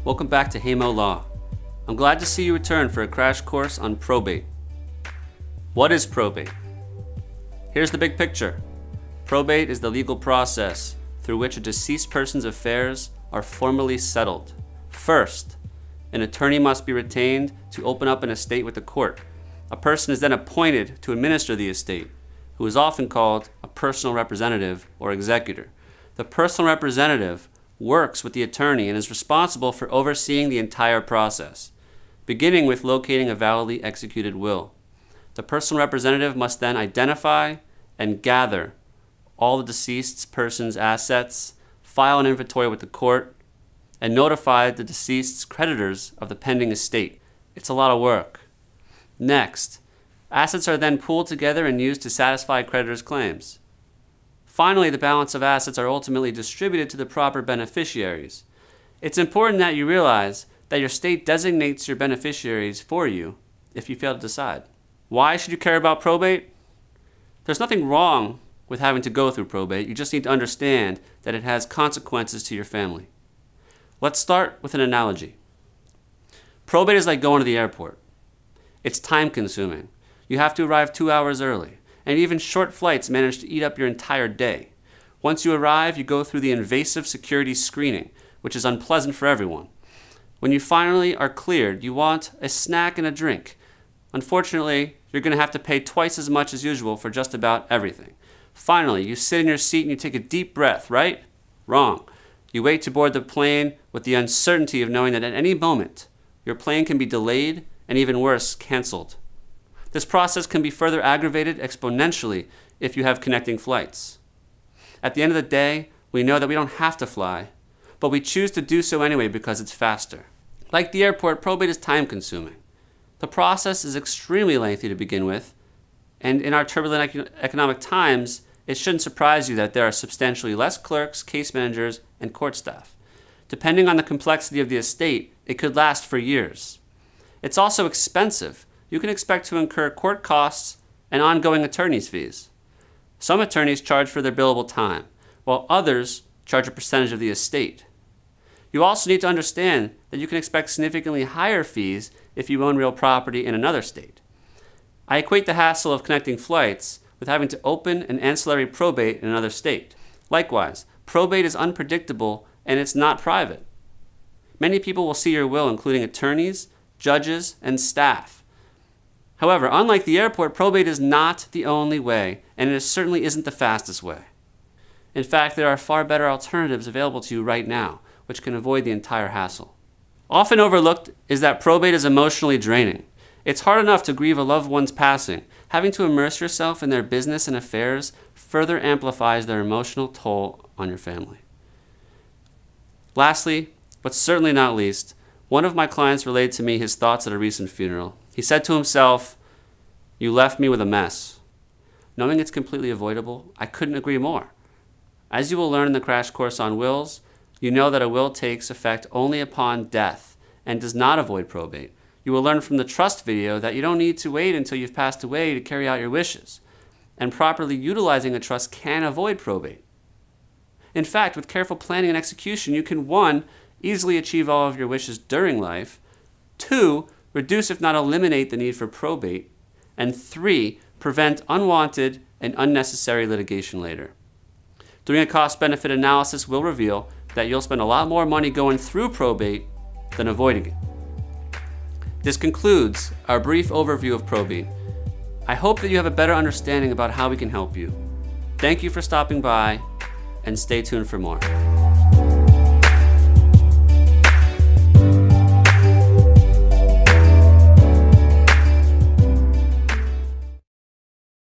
Welcome back to Haimo Law. I'm glad to see you return for a crash course on probate. What is probate? Here's the big picture. Probate is the legal process through which a deceased person's affairs are formally settled. First, an attorney must be retained to open up an estate with the court. A person is then appointed to administer the estate, who is often called a personal representative or executor. The personal representative works with the attorney and is responsible for overseeing the entire process, beginning with locating a validly executed will. The personal representative must then identify and gather all the deceased person's assets, file an inventory with the court, and notify the deceased's creditors of the pending estate. It's a lot of work. Next, assets are then pooled together and used to satisfy creditors' claims. Finally, the balance of assets are ultimately distributed to the proper beneficiaries. It's important that you realize that your state designates your beneficiaries for you if you fail to decide. Why should you care about probate? There's nothing wrong with having to go through probate. You just need to understand that it has consequences to your family. Let's start with an analogy. Probate is like going to the airport. It's time-consuming. You have to arrive 2 hours early, and even short flights manage to eat up your entire day. Once you arrive, you go through the invasive security screening, which is unpleasant for everyone. When you finally are cleared, you want a snack and a drink. Unfortunately, you're going to have to pay twice as much as usual for just about everything. Finally, you sit in your seat and you take a deep breath, right? Wrong. You wait to board the plane with the uncertainty of knowing that at any moment, your plane can be delayed and even worse, canceled. This process can be further aggravated exponentially if you have connecting flights. At the end of the day, we know that we don't have to fly, but we choose to do so anyway because it's faster. Like the airport, probate is time-consuming. The process is extremely lengthy to begin with, and in our turbulent economic times, it shouldn't surprise you that there are substantially less clerks, case managers, and court staff. Depending on the complexity of the estate, it could last for years. It's also expensive. You can expect to incur court costs and ongoing attorney's fees. Some attorneys charge for their billable time, while others charge a percentage of the estate. You also need to understand that you can expect significantly higher fees if you own real property in another state. I equate the hassle of connecting flights with having to open an ancillary probate in another state. Likewise, probate is unpredictable and it's not private. Many people will see your will, including attorneys, judges, and staff. However, unlike the airport, probate is not the only way, and it certainly isn't the fastest way. In fact, there are far better alternatives available to you right now, which can avoid the entire hassle. Often overlooked is that probate is emotionally draining. It's hard enough to grieve a loved one's passing. Having to immerse yourself in their business and affairs further amplifies their emotional toll on your family. Lastly, but certainly not least, one of my clients relayed to me his thoughts at a recent funeral. He said to himself, "You left me with a mess." Knowing it's completely avoidable, I couldn't agree more. As you will learn in the crash course on wills, you know that a will takes effect only upon death and does not avoid probate. You will learn from the trust video that you don't need to wait until you've passed away to carry out your wishes, and properly utilizing a trust can avoid probate. In fact, with careful planning and execution, you can 1. Easily achieve all of your wishes during life, 2. Reduce if not eliminate the need for probate, and 3. Prevent unwanted and unnecessary litigation later. Doing a cost-benefit analysis will reveal that you'll spend a lot more money going through probate than avoiding it. This concludes our brief overview of probate. I hope that you have a better understanding about how we can help you. Thank you for stopping by, and stay tuned for more.